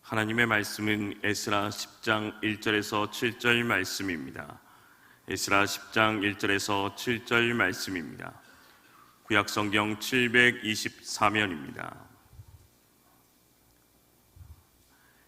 하나님의 말씀은 에스라 10장 1절에서 7절 말씀입니다. 에스라 10장 1절에서 7절 말씀입니다. 구약성경 724면입니다.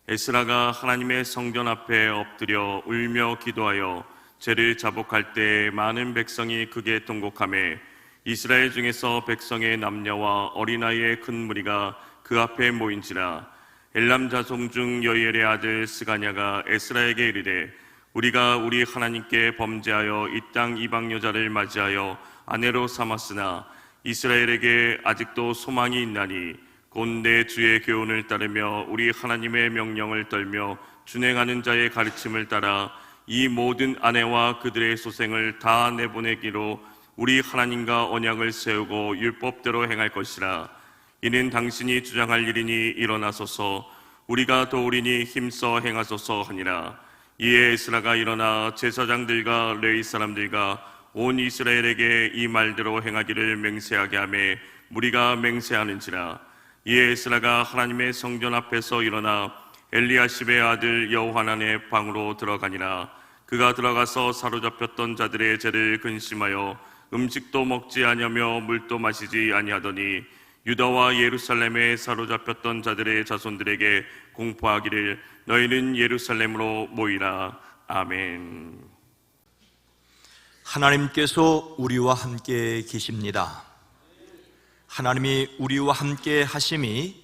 에스라가 하나님의 성전 앞에 엎드려 울며 기도하여 죄를 자복할 때 많은 백성이 크게 통곡하매 이스라엘 중에서 백성의 남녀와 어린아이의 큰 무리가 그 앞에 모인지라. 엘람 자손 중 여이엘의 아들 스가냐가 에스라에게 이르되 우리가 우리 하나님께 범죄하여 이 땅 이방 여자를 맞이하여 아내로 삼았으나 이스라엘에게 아직도 소망이 있나니 곧 내 주의 교훈을 따르며 우리 하나님의 명령을 떨며 준행하는 자의 가르침을 따라 이 모든 아내와 그들의 소생을 다 내보내기로 우리 하나님과 언약을 세우고 율법대로 행할 것이라. 이는 당신이 주장할 일이니 일어나소서, 우리가 도우리니 힘써 행하소서 하니라. 이에 에스라가 일어나 제사장들과 레위 사람들과 온 이스라엘에게 이 말대로 행하기를 맹세하게 하매 무리가 맹세하는지라. 이에 에스라가 하나님의 성전 앞에서 일어나 엘리야십의 아들 여호하난의 방으로 들어가니라. 그가 들어가서 사로잡혔던 자들의 죄를 근심하여 음식도 먹지 아니하며 물도 마시지 아니하더니 유다와 예루살렘에 사로잡혔던 자들의 자손들에게 공포하기를 너희는 예루살렘으로 모이라. 아멘. 하나님께서 우리와 함께 계십니다. 하나님이 우리와 함께 하심이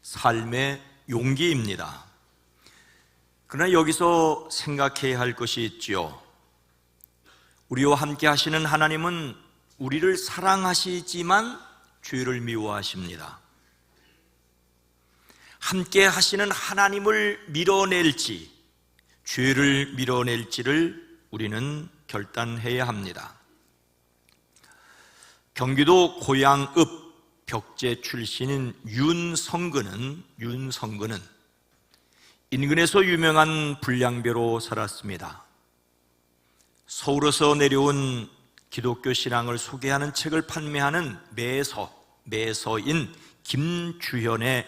삶의 용기입니다. 그러나 여기서 생각해야 할 것이 있지요. 우리와 함께 하시는 하나님은 우리를 사랑하시지만 죄를 미워하십니다. 함께 하시는 하나님을 밀어낼지 죄를 밀어낼지를 우리는 결단해야 합니다. 경기도 고양읍 벽제 출신인 윤성근은 인근에서 유명한 불량배로 살았습니다. 서울에서 내려온 기독교 신앙을 소개하는 책을 판매하는 매서인 김주현의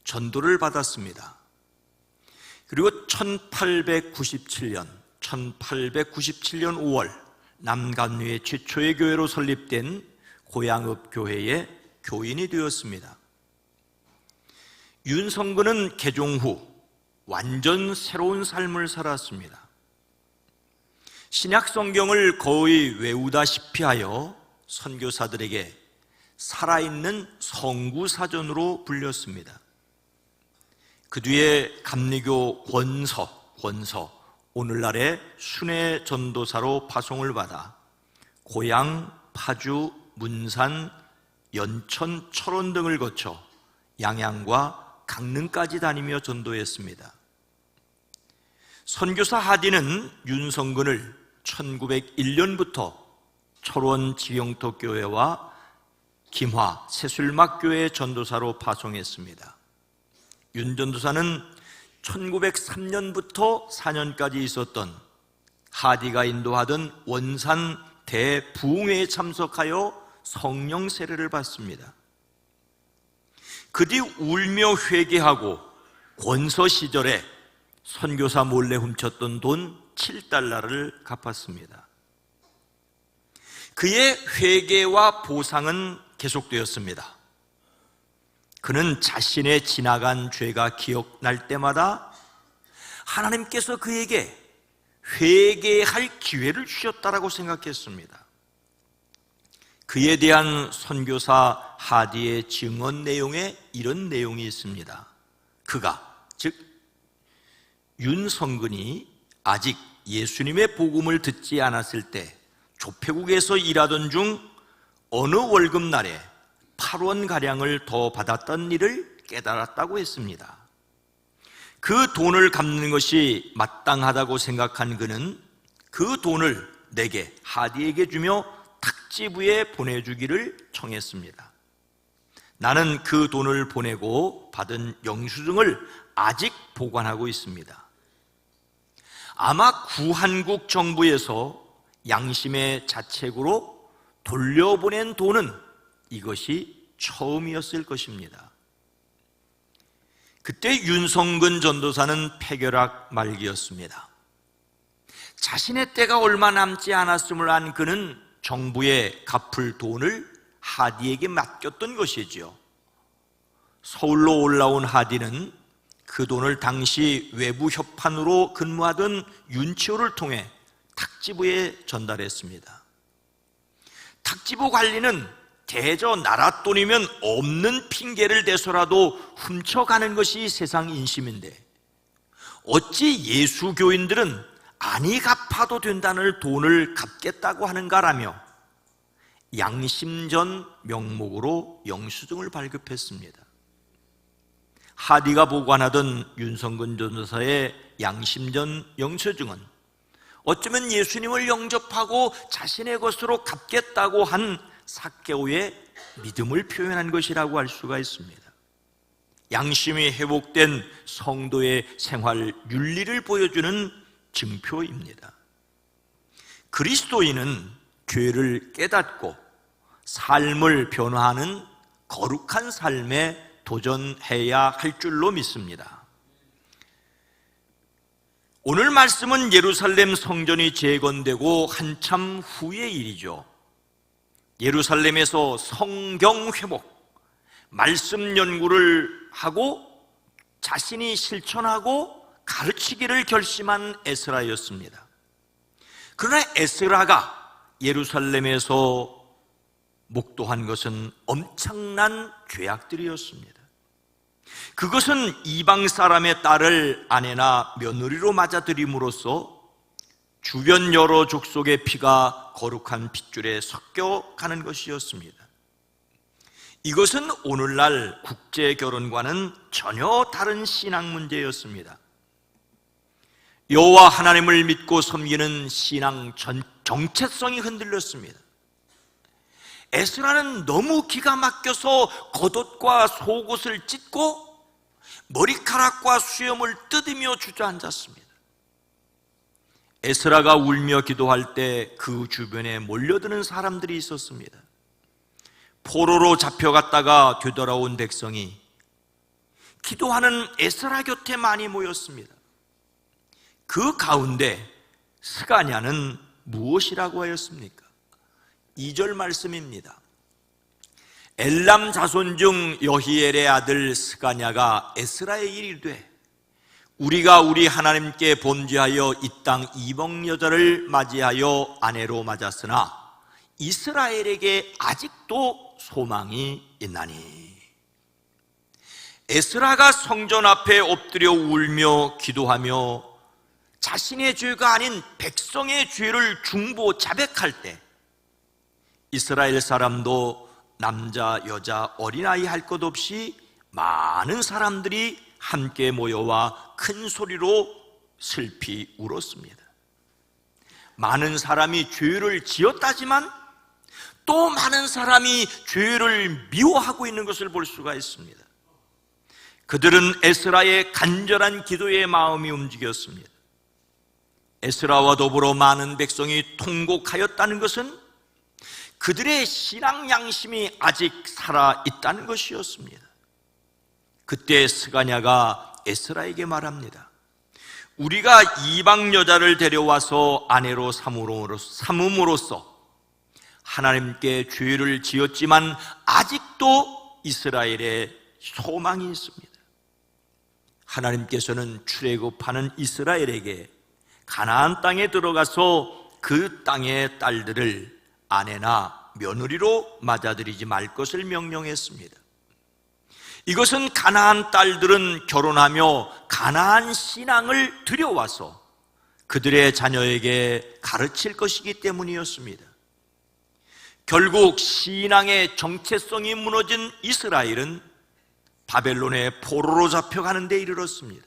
전도를 받았습니다. 그리고 1897년 5월 남간류의 최초의 교회로 설립된 고양읍 교회의 교인이 되었습니다. 윤성근은 개종 후 완전 새로운 삶을 살았습니다. 신약 성경을 거의 외우다시피 하여 선교사들에게 살아있는 성구사전으로 불렸습니다. 그 뒤에 감리교 권서 오늘날의 순회 전도사로 파송을 받아 고양, 파주, 문산, 연천, 철원 등을 거쳐 양양과 강릉까지 다니며 전도했습니다. 선교사 하디는 윤성근을 1901년부터 철원 지영토교회와 김화 새술막교회 전도사로 파송했습니다. 윤 전도사는 1903년부터 4년까지 있었던 하디가 인도하던 원산 대부흥회에 참석하여 성령 세례를 받습니다. 그 뒤 울며 회개하고 권서 시절에 선교사 몰래 훔쳤던 돈 7달러를 갚았습니다. 그의 회개와 보상은 계속되었습니다. 그는 자신의 지나간 죄가 기억날 때마다 하나님께서 그에게 회개할 기회를 주셨다라고 생각했습니다. 그에 대한 선교사 하디의 증언 내용에 이런 내용이 있습니다. 그가, 즉 윤성근이 아직 예수님의 복음을 듣지 않았을 때 조폐국에서 일하던 중 어느 월급날에 8원가량을 더 받았던 일을 깨달았다고 했습니다. 그 돈을 갚는 것이 마땅하다고 생각한 그는 그 돈을 내게 하디에게 주며 탁지부에 보내주기를 청했습니다. 나는 그 돈을 보내고 받은 영수증을 아직 보관하고 있습니다. 아마 구한국 정부에서 양심의 자책으로 돌려보낸 돈은 이것이 처음이었을 것입니다. 그때 윤성근 전도사는 폐결학 말기였습니다. 자신의 때가 얼마 남지 않았음을 안 그는 정부에 갚을 돈을 하디에게 맡겼던 것이지요. 서울로 올라온 하디는 그 돈을 당시 외부 협판으로 근무하던 윤치호를 통해 탁지부에 전달했습니다. 탁지부 관리는 대저 나라 돈이면 없는 핑계를 대서라도 훔쳐가는 것이 세상 인심인데 어찌 예수교인들은 아니 갚아도 된다는 돈을 갚겠다고 하는가라며 양심전 명목으로 영수증을 발급했습니다. 하디가 보관하던 윤성근 전도사의 양심전 영수증은 어쩌면 예수님을 영접하고 자신의 것으로 갚겠다고 한 삭개오의 믿음을 표현한 것이라고 할 수가 있습니다. 양심이 회복된 성도의 생활 윤리를 보여주는 증표입니다. 그리스도인은 죄를 깨닫고 삶을 변화하는 거룩한 삶에 도전해야 할 줄로 믿습니다. 오늘 말씀은 예루살렘 성전이 재건되고 한참 후의 일이죠. 예루살렘에서 성경 회복, 말씀 연구를 하고 자신이 실천하고 가르치기를 결심한 에스라였습니다. 그러나 에스라가 예루살렘에서 목도한 것은 엄청난 죄악들이었습니다. 그것은 이방 사람의 딸을 아내나 며느리로 맞아들임으로써 주변 여러 족속의 피가 거룩한 핏줄에 섞여가는 것이었습니다. 이것은 오늘날 국제결혼과는 전혀 다른 신앙 문제였습니다. 여호와 하나님을 믿고 섬기는 신앙 정체성이 흔들렸습니다. 에스라는 너무 기가 막혀서 겉옷과 속옷을 찢고 머리카락과 수염을 뜯으며 주저앉았습니다. 에스라가 울며 기도할 때 그 주변에 몰려드는 사람들이 있었습니다. 포로로 잡혀갔다가 되돌아온 백성이 기도하는 에스라 곁에 많이 모였습니다. 그 가운데 스가냐는 무엇이라고 하였습니까? 2절 말씀입니다. 엘람 자손 중 여히엘의 아들 스가냐가 에스라에게 이르되 우리가 우리 하나님께 범죄하여 이 땅 이방 여자를 맞이하여 아내로 맞았으나 이스라엘에게 아직도 소망이 있나니. 에스라가 성전 앞에 엎드려 울며 기도하며 자신의 죄가 아닌 백성의 죄를 중보 자백할 때 이스라엘 사람도 남자, 여자, 어린아이 할 것 없이 많은 사람들이 함께 모여와 큰 소리로 슬피 울었습니다. 많은 사람이 죄를 지었다지만 또 많은 사람이 죄를 미워하고 있는 것을 볼 수가 있습니다. 그들은 에스라의 간절한 기도에 마음이 움직였습니다. 에스라와 더불어 많은 백성이 통곡하였다는 것은 그들의 신앙 양심이 아직 살아있다는 것이었습니다. 그때 스가냐가 에스라에게 말합니다. 우리가 이방 여자를 데려와서 아내로 삼음으로써 하나님께 죄를 지었지만 아직도 이스라엘에 소망이 있습니다. 하나님께서는 출애굽하는 이스라엘에게 가나안 땅에 들어가서 그 땅의 딸들을 아내나 며느리로 맞아들이지 말 것을 명령했습니다. 이것은 가나안 딸들은 결혼하며 가나안 신앙을 들여와서 그들의 자녀에게 가르칠 것이기 때문이었습니다. 결국 신앙의 정체성이 무너진 이스라엘은 바벨론의 포로로 잡혀가는 데 이르렀습니다.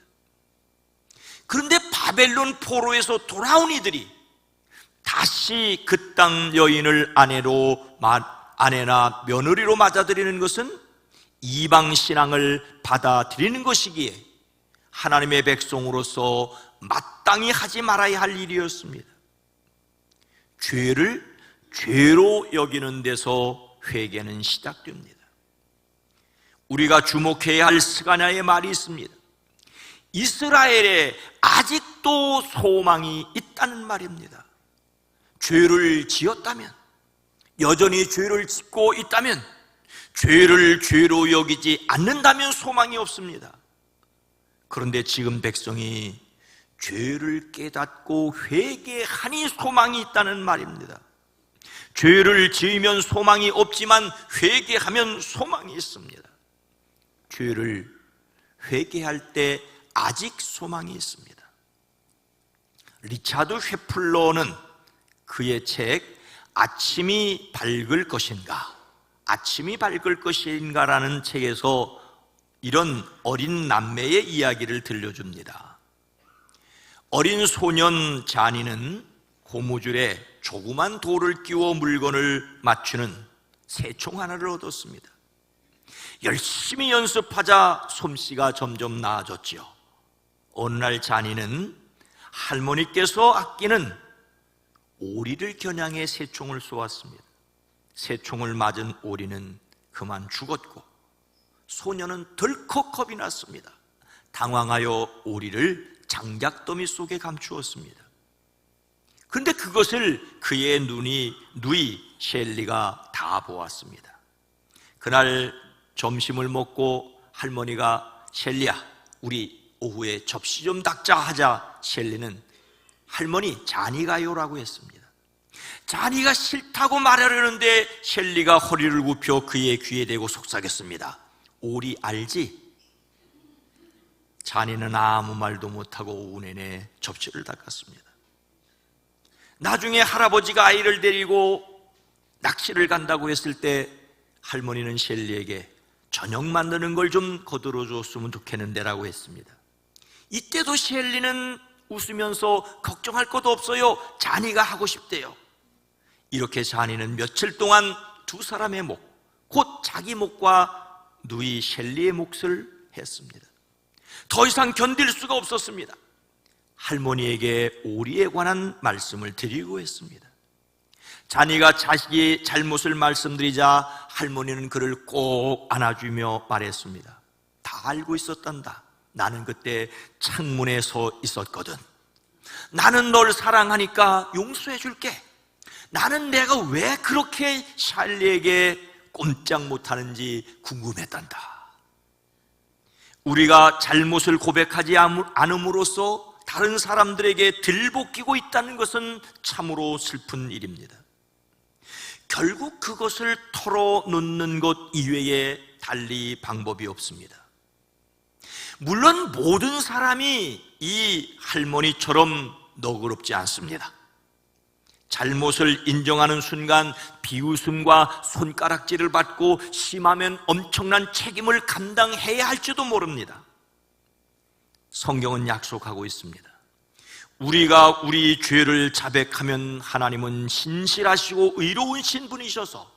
그런데 바벨론 포로에서 돌아온 이들이 다시 그 땅 여인을 아내나 며느리로 맞아들이는 것은 이방 신앙을 받아들이는 것이기에 하나님의 백성으로서 마땅히 하지 말아야 할 일이었습니다. 죄를 죄로 여기는 데서 회개는 시작됩니다. 우리가 주목해야 할 스가랴의 말이 있습니다. 이스라엘에 아직도 소망이 있다는 말입니다. 죄를 지었다면, 여전히 죄를 짓고 있다면, 죄를 죄로 여기지 않는다면 소망이 없습니다. 그런데 지금 백성이 죄를 깨닫고 회개하니 소망이 있다는 말입니다. 죄를 지으면 소망이 없지만 회개하면 소망이 있습니다. 죄를 회개할 때 아직 소망이 있습니다. 리차드 쉐플러는 그의 책 아침이 밝을 것인가, 아침이 밝을 것인가라는 책에서 이런 어린 남매의 이야기를 들려줍니다. 어린 소년 자니는 고무줄에 조그만 돌을 끼워 물건을 맞추는 새총 하나를 얻었습니다. 열심히 연습하자 솜씨가 점점 나아졌지요. 어느 날 자니는 할머니께서 아끼는 오리를 겨냥해 새총을 쏘았습니다. 새총을 맞은 오리는 그만 죽었고 소녀는 덜컥 겁이 났습니다. 당황하여 오리를 장작더미 속에 감추었습니다. 그런데 그것을 그의 누이 셸리가 다 보았습니다. 그날 점심을 먹고 할머니가 셸리야, 우리 오후에 접시 좀 닦자 하자 셸리는 할머니 자니가요라고 했습니다. 자니가 싫다고 말하려는데 셸리가 허리를 굽혀 그의 귀에 대고 속삭였습니다. 오리 알지? 자니는 아무 말도 못하고 오후 내내 접시를 닦았습니다. 나중에 할아버지가 아이를 데리고 낚시를 간다고 했을 때 할머니는 셸리에게 저녁 만드는 걸 좀 거들어 줬으면 좋겠는데 라고 했습니다. 이때도 셸리는 웃으면서 걱정할 것도 없어요, 자니가 하고 싶대요. 이렇게 자니는 며칠 동안 두 사람의 목, 곧 자기 목과 누이 셸리의 몫을 했습니다. 더 이상 견딜 수가 없었습니다. 할머니에게 오리에 관한 말씀을 드리고 했습니다. 자니가 자식이 잘못을 말씀드리자 할머니는 그를 꼭 안아주며 말했습니다. 다 알고 있었단다. 나는 그때 창문에 서 있었거든. 나는 널 사랑하니까 용서해 줄게. 나는 내가 왜 그렇게 샬리에게 꼼짝 못하는지 궁금했단다. 우리가 잘못을 고백하지 않음으로써 다른 사람들에게 들볶이고 있다는 것은 참으로 슬픈 일입니다. 결국 그것을 털어놓는 것 이외에 달리 방법이 없습니다. 물론 모든 사람이 이 할머니처럼 너그럽지 않습니다. 잘못을 인정하는 순간 비웃음과 손가락질을 받고 심하면 엄청난 책임을 감당해야 할지도 모릅니다. 성경은 약속하고 있습니다. 우리가 우리 죄를 자백하면 하나님은 신실하시고 의로우신 분이셔서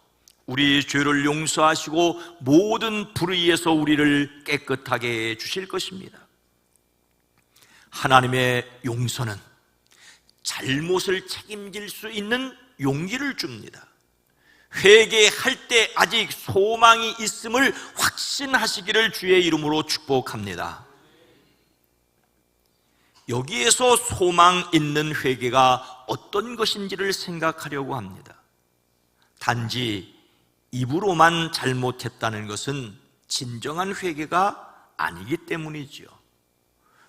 우리 죄를 용서하시고 모든 불의에서 우리를 깨끗하게 해 주실 것입니다. 하나님의 용서는 잘못을 책임질 수 있는 용기를 줍니다. 회개할 때 아직 소망이 있음을 확신하시기를 주의 이름으로 축복합니다. 여기에서 소망 있는 회개가 어떤 것인지를 생각하려고 합니다. 단지 입으로만 잘못했다는 것은 진정한 회개가 아니기 때문이지요.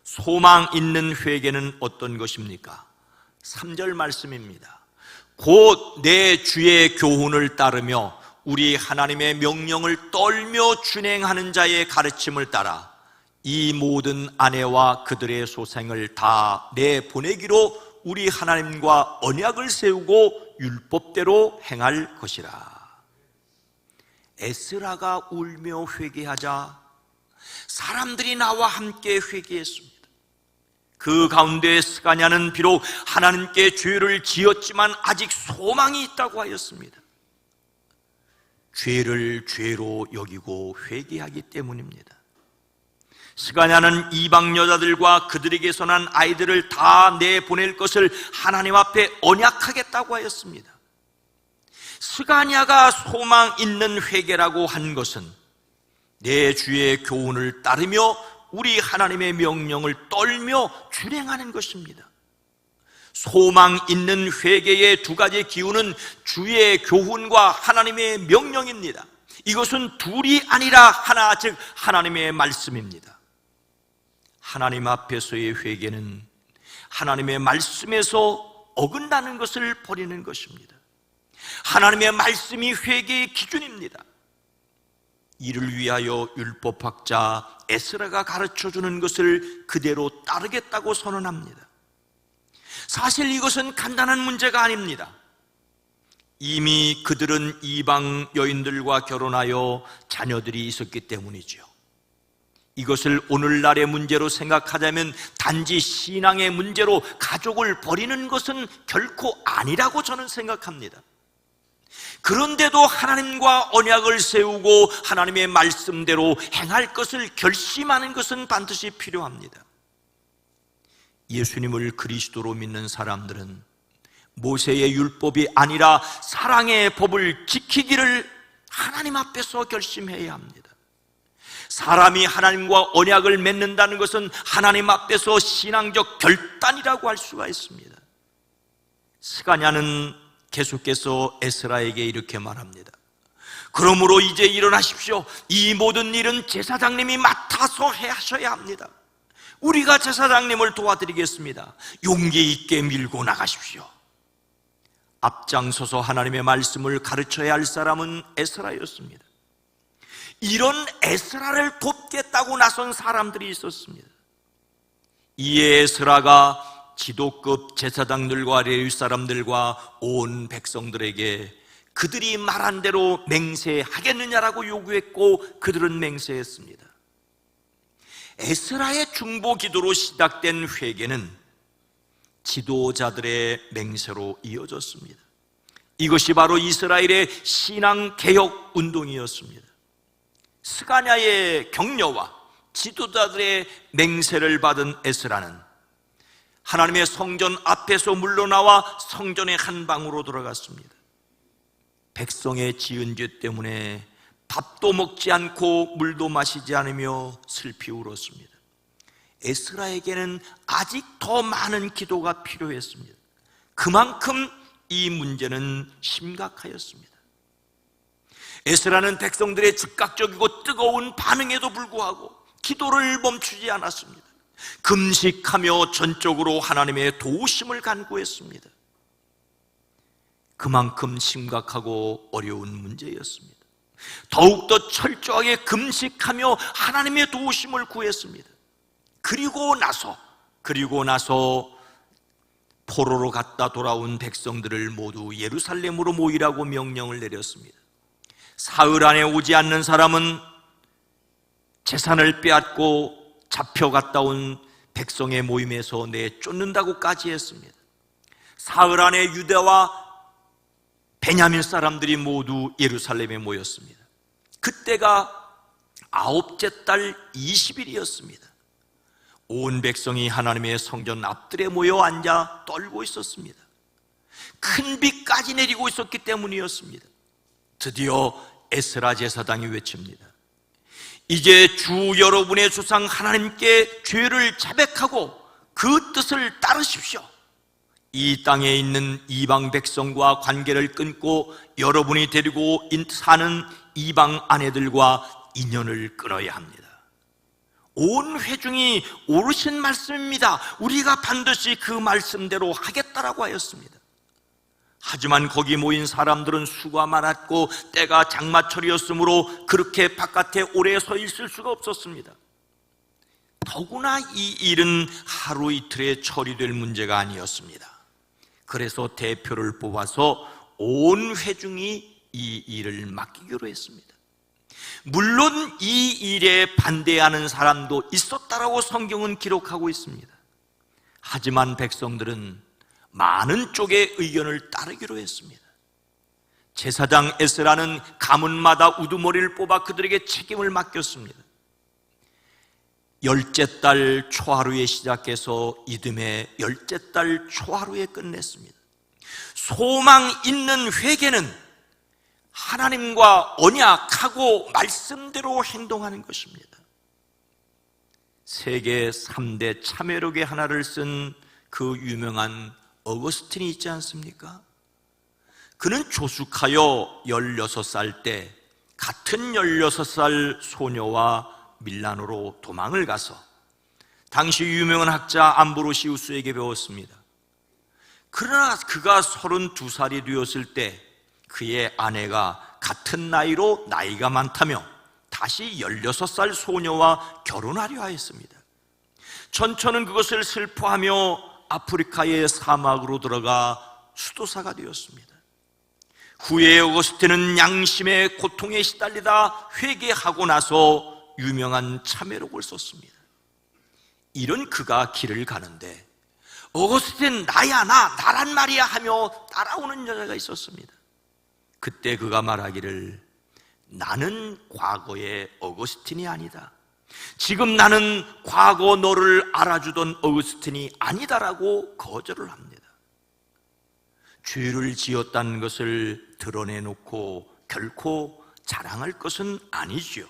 소망 있는 회개는 어떤 것입니까? 3절 말씀입니다. 곧 내 주의 교훈을 따르며 우리 하나님의 명령을 떨며 준행하는 자의 가르침을 따라 이 모든 아내와 그들의 소생을 다 내보내기로 우리 하나님과 언약을 세우고 율법대로 행할 것이라. 에스라가 울며 회개하자 사람들이 나와 함께 회개했습니다. 그 가운데 스가냐는 비록 하나님께 죄를 지었지만 아직 소망이 있다고 하였습니다. 죄를 죄로 여기고 회개하기 때문입니다. 스가냐는 이방 여자들과 그들에게서 난 아이들을 다 내보낼 것을 하나님 앞에 언약하겠다고 하였습니다. 스가냐가 소망 있는 회개라고 한 것은 내 주의 교훈을 따르며 우리 하나님의 명령을 떨며 준행하는 것입니다. 소망 있는 회개의 두 가지 기운은 주의 교훈과 하나님의 명령입니다. 이것은 둘이 아니라 하나, 즉 하나님의 말씀입니다. 하나님 앞에서의 회개는 하나님의 말씀에서 어긋나는 것을 버리는 것입니다. 하나님의 말씀이 회개의 기준입니다. 이를 위하여 율법학자 에스라가 가르쳐주는 것을 그대로 따르겠다고 선언합니다. 사실 이것은 간단한 문제가 아닙니다. 이미 그들은 이방 여인들과 결혼하여 자녀들이 있었기 때문이죠. 이것을 오늘날의 문제로 생각하자면 단지 신앙의 문제로 가족을 버리는 것은 결코 아니라고 저는 생각합니다. 그런데도 하나님과 언약을 세우고 하나님의 말씀대로 행할 것을 결심하는 것은 반드시 필요합니다. 예수님을 그리스도로 믿는 사람들은 모세의 율법이 아니라 사랑의 법을 지키기를 하나님 앞에서 결심해야 합니다. 사람이 하나님과 언약을 맺는다는 것은 하나님 앞에서 신앙적 결단이라고 할 수가 있습니다. 스가냐는 계속해서 에스라에게 이렇게 말합니다. 그러므로 이제 일어나십시오. 이 모든 일은 제사장님이 맡아서 하셔야 합니다. 우리가 제사장님을 도와드리겠습니다. 용기 있게 밀고 나가십시오. 앞장서서 하나님의 말씀을 가르쳐야 할 사람은 에스라였습니다. 이런 에스라를 돕겠다고 나선 사람들이 있었습니다. 이에 에스라가 지도급 제사장들과 레위 사람들과 온 백성들에게 그들이 말한 대로 맹세하겠느냐라고 요구했고 그들은 맹세했습니다. 에스라의 중보 기도로 시작된 회개는 지도자들의 맹세로 이어졌습니다. 이것이 바로 이스라엘의 신앙 개혁 운동이었습니다. 스가냐의 격려와 지도자들의 맹세를 받은 에스라는 하나님의 성전 앞에서 물러나와 성전의 한 방으로 들어갔습니다. 백성의 지은 죄 때문에 밥도 먹지 않고 물도 마시지 않으며 슬피 울었습니다. 에스라에게는 아직 더 많은 기도가 필요했습니다. 그만큼 이 문제는 심각하였습니다. 에스라는 백성들의 즉각적이고 뜨거운 반응에도 불구하고 기도를 멈추지 않았습니다. 금식하며 전적으로 하나님의 도우심을 간구했습니다. 그만큼 심각하고 어려운 문제였습니다. 더욱더 철저하게 금식하며 하나님의 도우심을 구했습니다. 그리고 나서 포로로 갔다 돌아온 백성들을 모두 예루살렘으로 모이라고 명령을 내렸습니다. 사흘 안에 오지 않는 사람은 재산을 빼앗고 잡혀갔다 온 백성의 모임에서 내쫓는다고까지 했습니다. 사흘 안에 유대와 베냐민 사람들이 모두 예루살렘에 모였습니다. 그때가 9째 달 20일이었습니다. 온 백성이 하나님의 성전 앞들에 모여 앉아 떨고 있었습니다. 큰 비까지 내리고 있었기 때문이었습니다. 드디어 에스라 제사장이 외칩니다. 이제 주 여러분의 조상 하나님께 죄를 자백하고 그 뜻을 따르십시오. 이 땅에 있는 이방 백성과 관계를 끊고 여러분이 데리고 사는 이방 아내들과 인연을 끊어야 합니다. 온 회중이 오르신 말씀입니다. 우리가 반드시 그 말씀대로 하겠다라고 하였습니다. 하지만 거기 모인 사람들은 수가 많았고 때가 장마철이었으므로 그렇게 바깥에 오래 서 있을 수가 없었습니다. 더구나 이 일은 하루 이틀에 처리될 문제가 아니었습니다. 그래서 대표를 뽑아서 온 회중이 이 일을 맡기기로 했습니다. 물론 이 일에 반대하는 사람도 있었다라고 성경은 기록하고 있습니다. 하지만 백성들은 많은 쪽의 의견을 따르기로 했습니다. 제사장 에스라는 가문마다 우두머리를 뽑아 그들에게 책임을 맡겼습니다. 10째 달 초하루에 시작해서 이듬해 10째 달 초하루에 끝냈습니다. 소망 있는 회개는 하나님과 언약하고 말씀대로 행동하는 것입니다. 세계 3대 참회록의 하나를 쓴 그 유명한 어거스틴이 있지 않습니까? 그는 조숙하여 16살 때 같은 16살 소녀와 밀라노로 도망을 가서 당시 유명한 학자 암브로시우스에게 배웠습니다. 그러나 그가 32살이 되었을 때 그의 아내가 같은 나이로 나이가 많다며 다시 16살 소녀와 결혼하려 하였습니다. 천천은 그것을 슬퍼하며 아프리카의 사막으로 들어가 수도사가 되었습니다. 후에 어거스틴은 양심의 고통에 시달리다 회개하고 나서 유명한 참회록을 썼습니다. 이런 그가 길을 가는데 어거스틴 나야 나란 말이야 하며 따라오는 여자가 있었습니다. 그때 그가 말하기를 나는 과거의 어거스틴이 아니다. 지금 나는 과거 너를 알아주던 어거스틴이 아니다라고 거절을 합니다. 죄를 지었다는 것을 드러내놓고 결코 자랑할 것은 아니지요.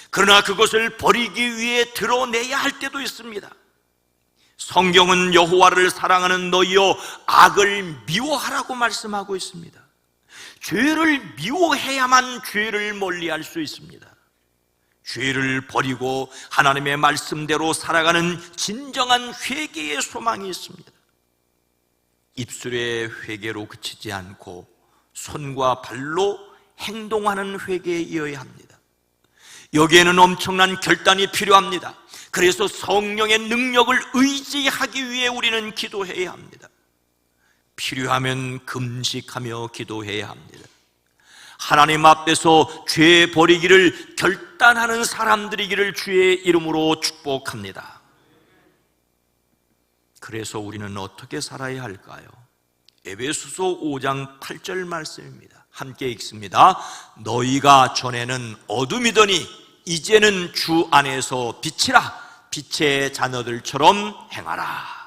그러나 그것을 버리기 위해 드러내야 할 때도 있습니다. 성경은 여호와를 사랑하는 너희여 악을 미워하라고 말씀하고 있습니다. 죄를 미워해야만 죄를 멀리할 수 있습니다. 죄를 버리고 하나님의 말씀대로 살아가는 진정한 회개의 소망이 있습니다. 입술의 회개로 그치지 않고 손과 발로 행동하는 회개에 이어야 합니다. 여기에는 엄청난 결단이 필요합니다. 그래서 성령의 능력을 의지하기 위해 우리는 기도해야 합니다. 필요하면 금식하며 기도해야 합니다. 하나님 앞에서 죄 버리기를 결단하는 사람들이기를 주의 이름으로 축복합니다. 그래서 우리는 어떻게 살아야 할까요? 에베소서 5장 8절 말씀입니다. 함께 읽습니다. 너희가 전에는 어둠이더니 이제는 주 안에서 빛이라. 빛의 자녀들처럼 행하라.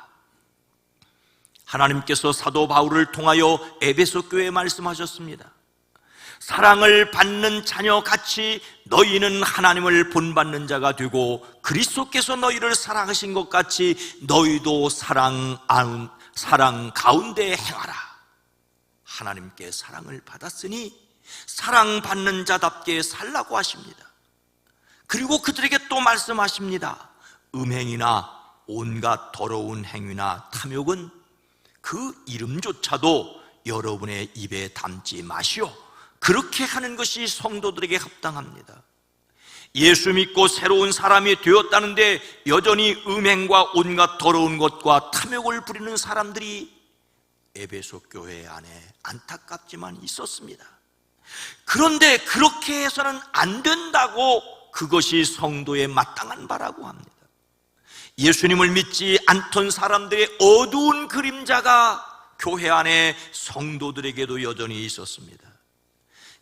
하나님께서 사도 바울을 통하여 에베소 교회에 말씀하셨습니다. 사랑을 받는 자녀같이 너희는 하나님을 본받는 자가 되고 그리스도께서 너희를 사랑하신 것 같이 너희도 사랑 가운데 행하라. 하나님께 사랑을 받았으니 사랑받는 자답게 살라고 하십니다. 그리고 그들에게 또 말씀하십니다. 음행이나 온갖 더러운 행위나 탐욕은 그 이름조차도 여러분의 입에 담지 마시오. 그렇게 하는 것이 성도들에게 합당합니다. 예수 믿고 새로운 사람이 되었다는데 여전히 음행과 온갖 더러운 것과 탐욕을 부리는 사람들이 에베소 교회 안에 안타깝지만 있었습니다. 그런데 그렇게 해서는 안 된다고, 그것이 성도의 마땅한 바라고 합니다. 예수님을 믿지 않던 사람들의 어두운 그림자가 교회 안에 성도들에게도 여전히 있었습니다.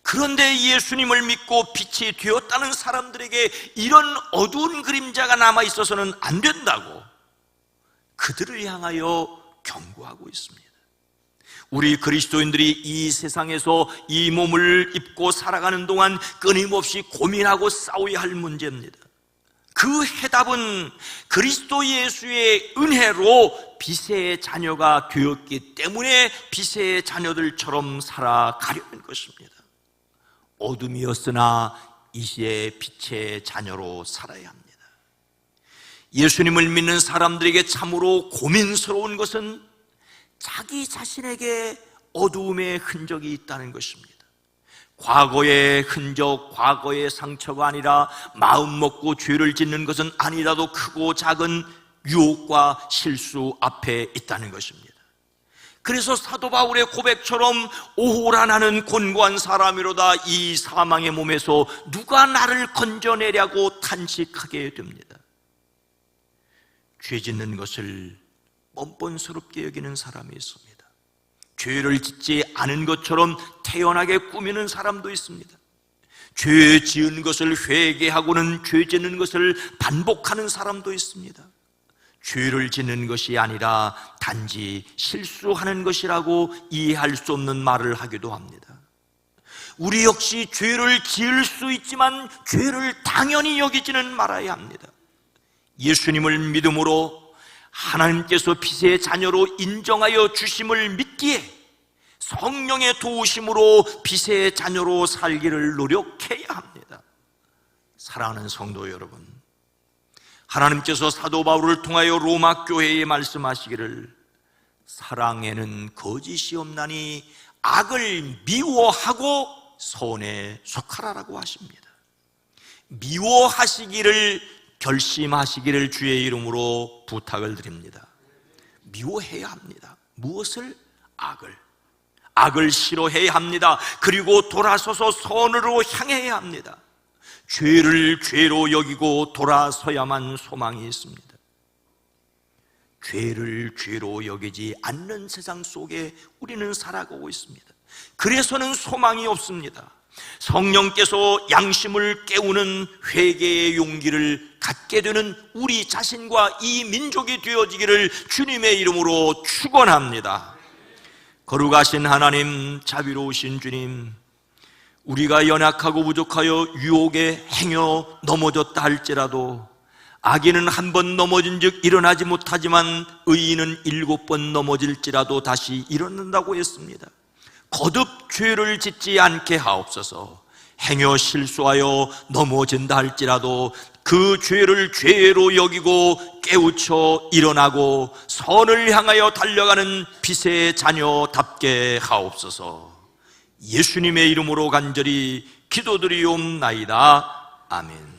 그런데 예수님을 믿고 빛이 되었다는 사람들에게 이런 어두운 그림자가 남아 있어서는 안 된다고 그들을 향하여 경고하고 있습니다. 우리 그리스도인들이 이 세상에서 이 몸을 입고 살아가는 동안 끊임없이 고민하고 싸워야 할 문제입니다. 그 해답은 그리스도 예수의 은혜로 빛의 자녀가 되었기 때문에 빛의 자녀들처럼 살아가려는 것입니다. 어둠이었으나 이제 빛의 자녀로 살아야 합니다. 예수님을 믿는 사람들에게 참으로 고민스러운 것은 자기 자신에게 어두움의 흔적이 있다는 것입니다. 과거의 흔적, 과거의 상처가 아니라 마음 먹고 죄를 짓는 것은 아니라도 크고 작은 유혹과 실수 앞에 있다는 것입니다. 그래서 사도 바울의 고백처럼 오호라 나는 곤고한 사람이로다. 이 사망의 몸에서 누가 나를 건져내려고 탄식하게 됩니다. 죄 짓는 것을 뻔뻔스럽게 여기는 사람이 있습니다. 죄를 짓지 않은 것처럼 태연하게 꾸미는 사람도 있습니다. 죄 지은 것을 회개하고는 죄 짓는 것을 반복하는 사람도 있습니다. 죄를 짓는 것이 아니라 단지 실수하는 것이라고 이해할 수 없는 말을 하기도 합니다. 우리 역시 죄를 지을 수 있지만 죄를 당연히 여기지는 말아야 합니다. 예수님을 믿음으로 하나님께서 빛의 자녀로 인정하여 주심을 믿기에 성령의 도우심으로 빛의 자녀로 살기를 노력해야 합니다. 사랑하는 성도 여러분, 하나님께서 사도 바울을 통하여 로마 교회에 말씀하시기를 사랑에는 거짓이 없나니 악을 미워하고 선에 속하라라고 하십니다. 미워하시기를 결심하시기를 주의 이름으로 부탁을 드립니다. 미워해야 합니다. 무엇을? 악을 싫어해야 합니다. 그리고 돌아서서 선으로 향해야 합니다. 죄를 죄로 여기고 돌아서야만 소망이 있습니다. 죄를 죄로 여기지 않는 세상 속에 우리는 살아가고 있습니다. 그래서는 소망이 없습니다. 성령께서 양심을 깨우는 회개의 용기를 갖게 되는 우리 자신과 이 민족이 되어지기를 주님의 이름으로 축원합니다. 거룩하신 하나님, 자비로우신 주님, 우리가 연약하고 부족하여 유혹에 행여 넘어졌다 할지라도 악인은 한 번 넘어진 즉 일어나지 못하지만 의인은 7번 넘어질지라도 다시 일어난다고 했습니다. 거듭 죄를 짓지 않게 하옵소서. 행여 실수하여 넘어진다 할지라도 그 죄를 죄로 여기고 깨우쳐 일어나고 선을 향하여 달려가는 빛의 자녀답게 하옵소서. 예수님의 이름으로 간절히 기도드리옵나이다. 아멘.